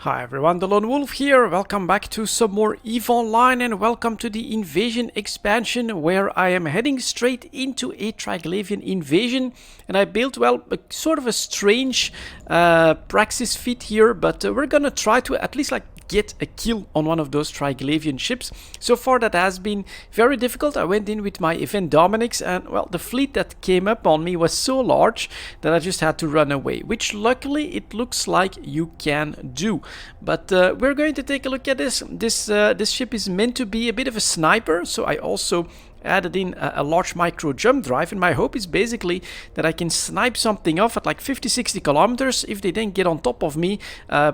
Hi everyone, delonewolf here. Welcome back to some more EVE Online and welcome to the invasion expansion where I am heading straight into a Triglavian invasion. And I built, well, sort of a strange Praxis feat here, but we're gonna try to at least get a kill on one of those Triglavian ships. So far that has been very difficult. I went in with my event Dominics and, well, the fleet that came up on me was so large that I just had to run away, which luckily it looks like you can do. But we're going to take a look at this. This ship is meant to be a bit of a sniper, so I also added in a large micro jump drive, and my hope is basically that I can snipe something off at like 50-60 kilometers if they then get on top of me.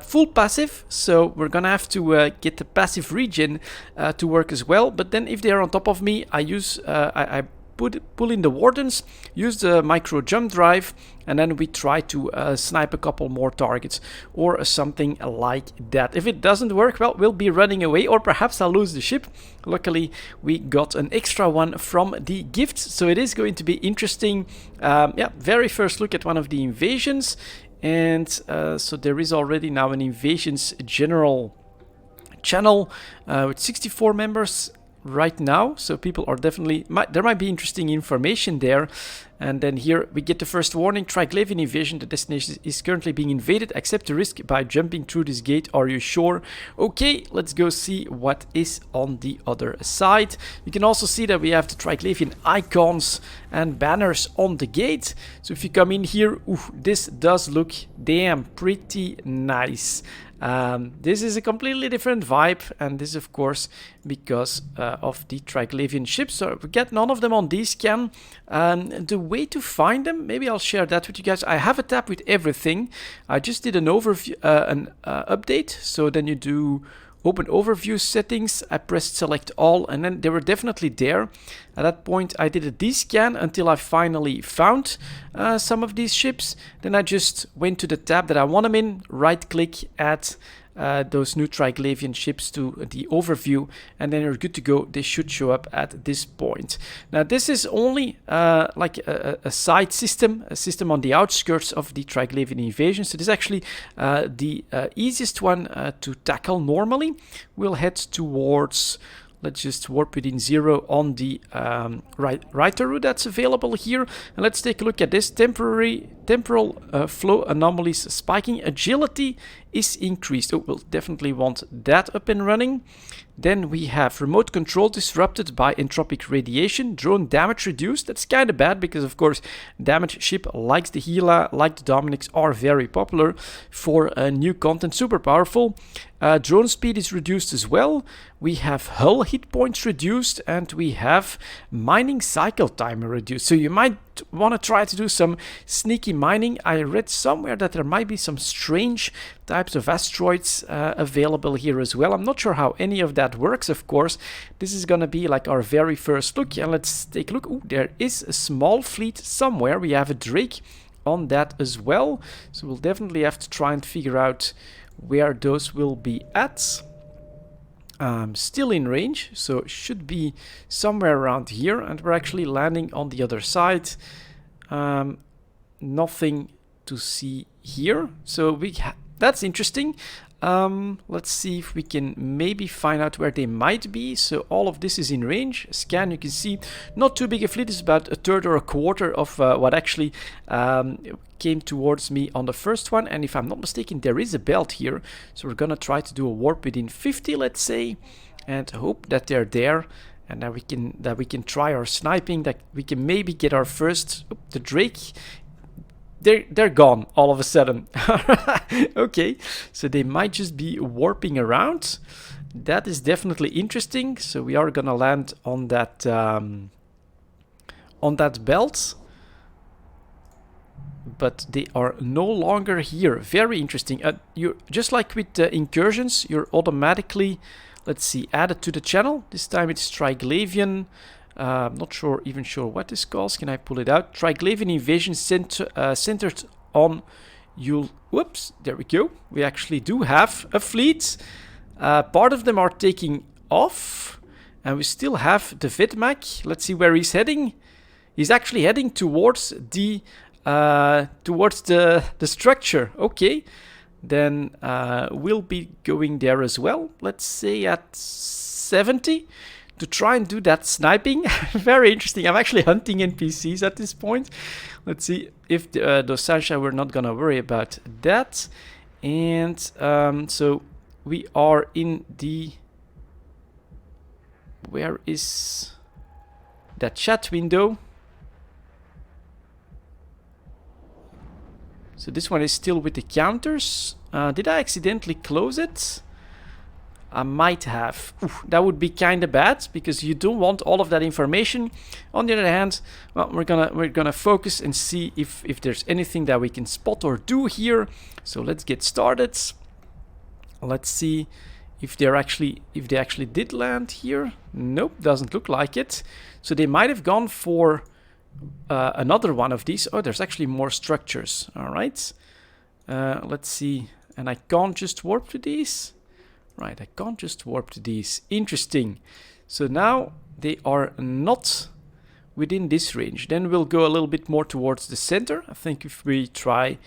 Full passive, so we're gonna have to get the passive regen to work as well. But then if they're on top of me, I use I pull in the wardens, use the micro jump drive, and then we try to snipe a couple more targets or something like that. If it doesn't work, well, we'll be running away, or perhaps I'll lose the ship. Luckily, we got an extra one from the gifts, so it is going to be interesting. Yeah, very first look at one of the invasions, and so there is already now an invasions general channel with 64 members right now, so people are definitely there might be interesting information there. And then here we get the first warning: Triglavian invasion, the destination is currently being invaded, accept the risk by jumping through this gate, are you sure? Okay, let's go see what is on the other side. You can also see that we have the Triglavian icons and banners on the gate. So if you come in here, ooh, this does look damn pretty nice. This is a completely different vibe, and this of course because of the Triglavian ships. So we get none of them on D-scan. The way to find them, maybe I'll share that with you guys. I have a tab with everything. I just did an overview, update. So then you do open overview settings, I pressed select all, and then they were definitely there. At that point I did a D-scan until I finally found some of these ships. Then I just went to the tab that I want them in, right click, add those new Triglavian ships to the overview, and then you're good to go. They should show up at this point. Now this is only like a side system, a system on the outskirts of the Triglavian invasion. So this is actually the easiest one to tackle normally. We'll head towards, let's just warp within 0 on the right route that's available here. And let's take a look at this. Temporal flow anomalies spiking. Agility is increased. Oh, we'll definitely want that up and running. Then we have remote control disrupted by entropic radiation. Drone damage reduced. That's kind of bad because, of course, damage ship likes the Gila, like the Dominics, are very popular for new content. Super powerful. Drone speed is reduced as well. We have hull hit points reduced, and we have mining cycle time reduced. So you might want to try to do some sneaky mining. I read somewhere that there might be some strange types of asteroids available here as well. I'm not sure how any of that works, of course. This is gonna be like our very first look. Yeah, let's take a look. Ooh, there is a small fleet somewhere. We have a Drake on that as well. So we'll definitely have to try and figure out where those will be at. Still in range, so should be somewhere around here, and we're actually landing on the other side. Nothing to see here, so that's interesting. Let's see if we can maybe find out where they might be. So all of this is in range. Scan, you can see not too big a fleet. It's about a third or a quarter of what actually came towards me on the first one. And if I'm not mistaken, there is a belt here. So we're gonna try to do a warp within 50, let's say, and hope that they're there. And that we can try our sniping, that we can maybe get our first. Oh, the Drake. They're gone all of a sudden. Okay, so they might just be warping around. That is definitely interesting. So we are gonna land on that belt, but they are no longer here. Very interesting. You just like with incursions, you're automatically, let's see, added to the channel. This time it's Triglavian. I'm not sure what this calls. Can I pull it out? Triglavian invasion centered on you. Whoops, there we go. We actually do have a fleet. Part of them are taking off, and we still have the Vidmac. Let's see where he's heading. He's actually heading towards the structure. Okay, then we'll be going there as well. Let's say at 70 to try and do that sniping. Very interesting. I'm actually hunting NPCs at this point. Let's see if the Sunshine, we're not gonna worry about that. And so we are in the... Where is that chat window? So this one is still with the counters. Did I accidentally close it? I might have. Oof, that would be kind of bad because you don't want all of that information. On the other hand, well, we're gonna focus and see if there's anything that we can spot or do here. So let's get started. Let's see if they actually did land here. Nope, doesn't look like it. So they might have gone for another one of these. Oh, there's actually more structures. All right. Let's see. And I can't just warp to these. Right, I can't just warp to these. Interesting. So now they are not within this range. Then we'll go a little bit more towards the center. I think if we try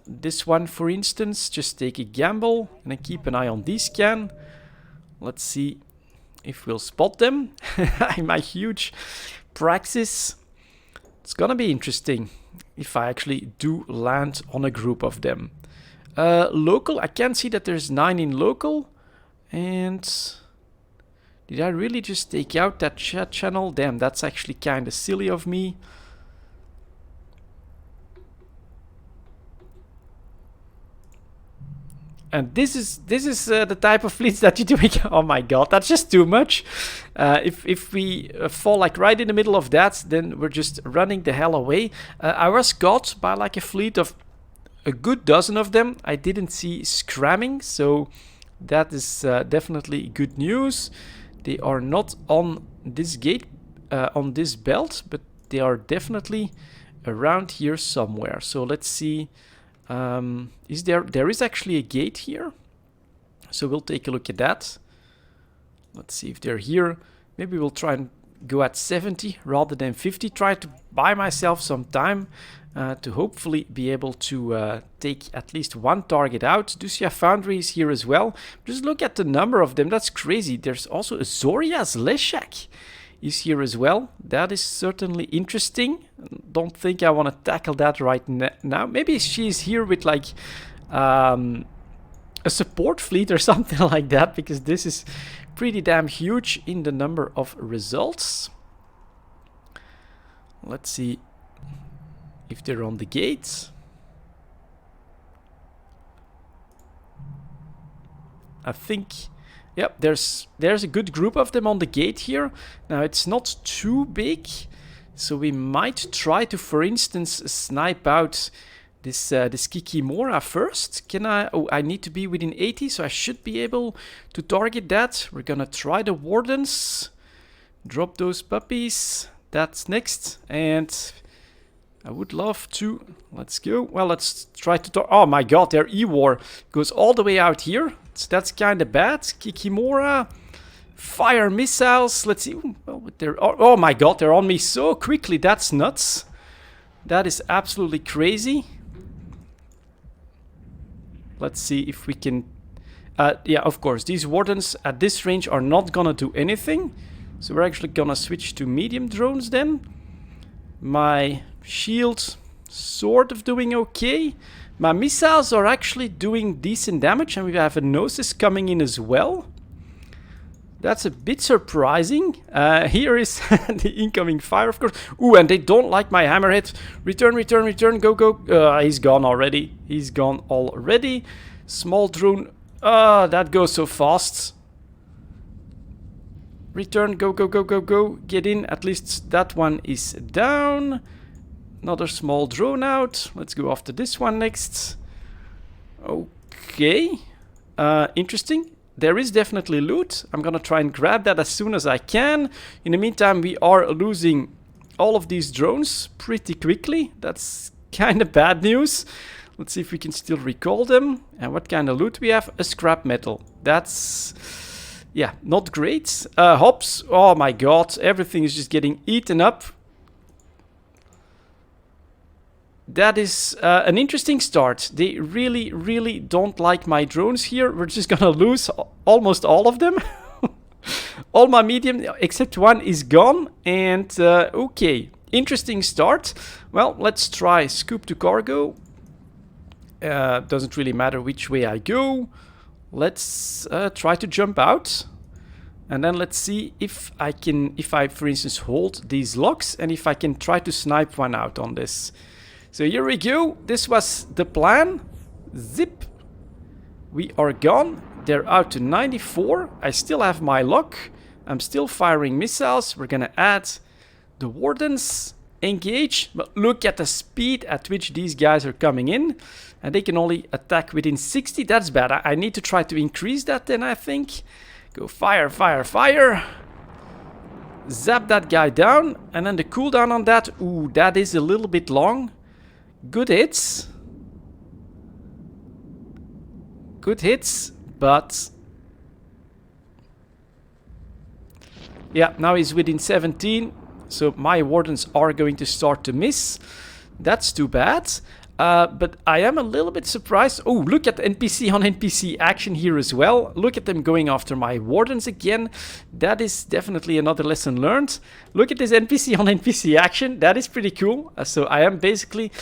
this one, for instance, just take a gamble and then keep an eye on these scan. Let's see if we'll spot them. My huge Praxis. It's gonna be interesting if I actually do land on a group of them. Local, I can see that there's 9 in local. And did I really just take out that chat channel? Damn, that's actually kind of silly of me. And this is the type of fleets that you do. Oh my god, that's just too much. If we fall like right in the middle of that, then we're just running the hell away. I was caught by like a fleet of a good dozen of them. I didn't see scramming, so that is definitely good news. They are not on this gate, on this belt, but they are definitely around here somewhere. So let's see. There is actually a gate here, so we'll take a look at that. Let's see if they're here. Maybe we'll try and go at 70 rather than 50. Try to buy myself some time to hopefully be able to take at least one target out. Ducia Foundry is here as well. Just look at the number of them. That's crazy. There's also a Zoria's Leshak is here as well. That is certainly interesting. Don't think I want to tackle that right now. Maybe she's here with like a support fleet or something like that, because this is pretty damn huge in the number of results. Let's see if they're on the gate. I think, yep, there's a good group of them on the gate here. Now it's not too big, so we might try to, for instance, snipe out this Kikimora first. Can I? Oh, I need to be within 80, so I should be able to target that. We're gonna try the Wardens. Drop those puppies. That's next, and I would love to. Let's go. Well, let's try to. Oh my god, their E-War goes all the way out here. So that's kind of bad. Kikimora, fire missiles. Let's see. Well, oh my god, they're on me so quickly. That's nuts. That is absolutely crazy. Let's see if we can. Yeah, of course, these Wardens at this range are not gonna do anything. So we're actually gonna switch to medium drones then. My shield sort of doing okay. My missiles are actually doing decent damage, and we have a Gnosis coming in as well. That's a bit surprising. Here is the incoming fire, of course. Ooh, and they don't like my hammerhead. Return, return, return, go, go. He's gone already. He's gone already. Small drone. That goes so fast. Return, go, go, go, go, go. Get in. At least that one is down. Another small drone out. Let's go after this one next. Okay. Interesting. There is definitely loot. I'm gonna try and grab that as soon as I can. In the meantime, we are losing all of these drones pretty quickly. That's kind of bad news. Let's see if we can still recall them. And what kind of loot we have? A scrap metal. That's, yeah, not great. Hops. Oh my god. Everything is just getting eaten up. that is an interesting start. They really, really don't like my drones here. We're just gonna lose almost all of them. All my medium, except one, is gone. And okay, interesting start. Well, let's try scoop to cargo. Doesn't really matter which way I go. Let's try to jump out. And then let's see if I can, for instance, hold these locks and if I can try to snipe one out on this. So here we go. This was the plan. Zip. We are gone. They're out to 94. I still have my lock. I'm still firing missiles. We're gonna add the wardens. Engage. But look at the speed at which these guys are coming in. And they can only attack within 60. That's bad. I need to try to increase that then, I think. Go fire, fire, fire. Zap that guy down. And then the cooldown on that. Ooh, that is a little bit long. Good hits. Good hits, but... yeah, now he's within 17. So my wardens are going to start to miss. That's too bad. But I am a little bit surprised. Oh, look at NPC on NPC action here as well. Look at them going after my wardens again. That is definitely another lesson learned. Look at this NPC on NPC action. That is pretty cool. So I am basically...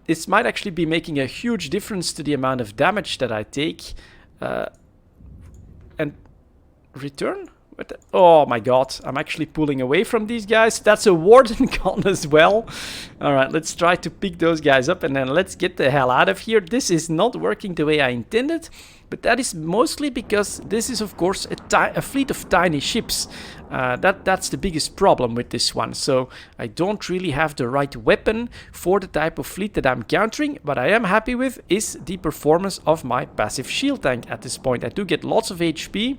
this might actually be making a huge difference to the amount of damage that I take. And return? Oh my god, I'm actually pulling away from these guys. That's a warden gone as well. Alright, let's try to pick those guys up and then let's get the hell out of here. This is not working the way I intended, but that is mostly because this is of course a fleet of tiny ships. That's the biggest problem with this one. So I don't really have the right weapon for the type of fleet that I'm countering. What I am happy with is the performance of my passive shield tank at this point. I do get lots of HP.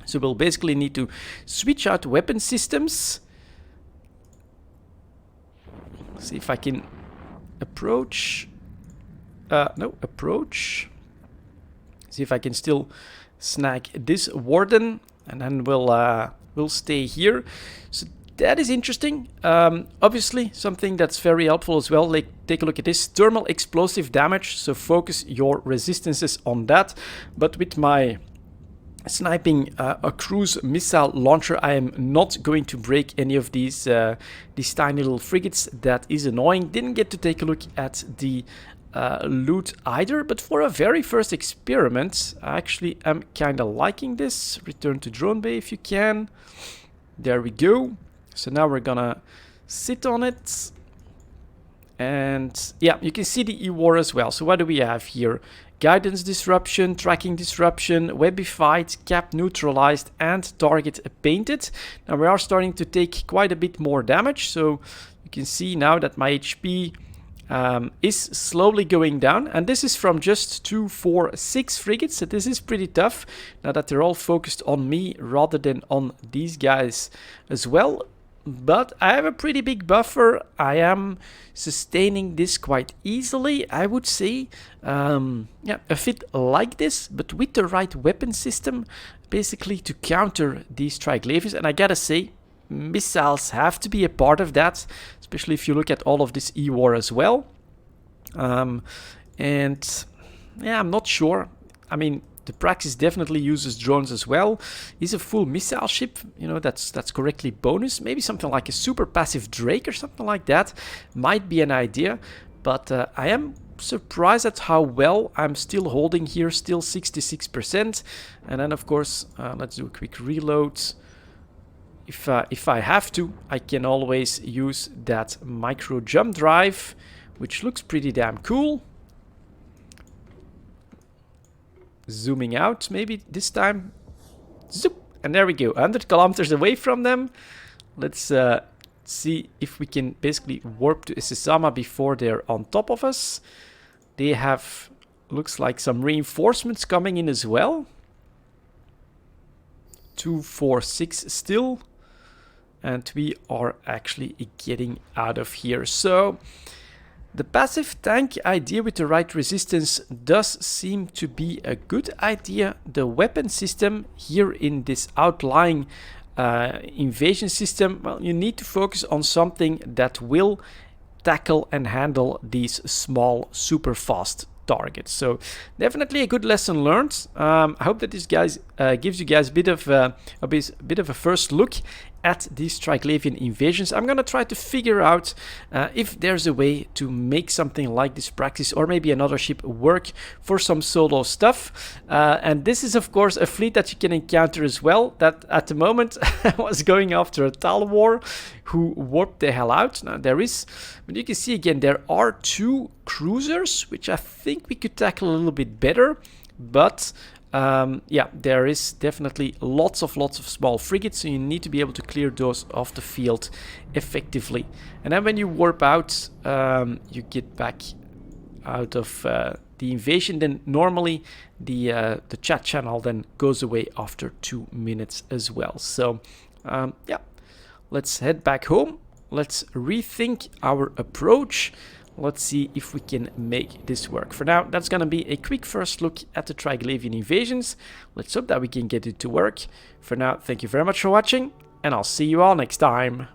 So we'll basically need to switch out weapon systems. See if I can approach. No, approach. See if I can still snag this warden. And then we'll stay here. So that is interesting. Obviously, something that's very helpful as well. Like, take a look at this. Thermal explosive damage. So focus your resistances on that. But with my... sniping a cruise missile launcher, I am not going to break any of these tiny little frigates. That is annoying. Didn't get to take a look at the loot either, but for a very first experiment, I actually am kind of liking this. Return to drone bay if you can. There we go. So now we're gonna sit on it. And yeah, you can see the E-War as well. So what do we have here? Guidance disruption, tracking disruption, webified, cap neutralized, and target painted. Now we are starting to take quite a bit more damage. So you can see now that my HP is slowly going down. And this is from just 2, 4, 6 frigates. So this is pretty tough now that they're all focused on me rather than on these guys as well. But I have a pretty big buffer. I am sustaining this quite easily, I would say. Yeah, a fit like this, but with the right weapon system, basically to counter these Triglavians. And I gotta say, missiles have to be a part of that, especially if you look at all of this E-War as well. And yeah, I'm not sure. I mean, the Praxis definitely uses drones as well. Is a full missile ship, you know, that's correctly bonus. Maybe something like a super passive Drake or something like that might be an idea. But I am surprised at how well I'm still holding here, still 66%. And then of course, let's do a quick reload. If I have to, I can always use that micro jump drive, which looks pretty damn cool. Zooming out, maybe this time. Zoop! And there we go, 100 kilometers away from them. Let's see if we can basically warp to Isisama before they're on top of us. They have, looks like, some reinforcements coming in as well. 2, 4, 6 still. And we are actually getting out of here. So the passive tank idea with the right resistance does seem to be a good idea. The weapon system here in this outlying invasion system, well, you need to focus on something that will tackle and handle these small, super fast targets. So definitely a good lesson learned. I hope that this guys gives you guys a bit of a first look at these Triglavian invasions. I'm gonna try to figure out if there's a way to make something like this Praxis or maybe another ship work for some solo stuff. And this is of course a fleet that you can encounter as well, that at the moment was going after a Tal War who warped the hell out. Now there is, but you can see again, there are 2 cruisers, which I think we could tackle a little bit better, but yeah, there is definitely lots of small frigates, so you need to be able to clear those off the field effectively. And then when you warp out, you get back out of the invasion, then normally the chat channel then goes away after 2 minutes as well. So yeah, let's head back home. Let's rethink our approach. Let's see if we can make this work. For now, that's going to be a quick first look at the Triglavian invasions. Let's hope that we can get it to work. For now, thank you very much for watching, and I'll see you all next time.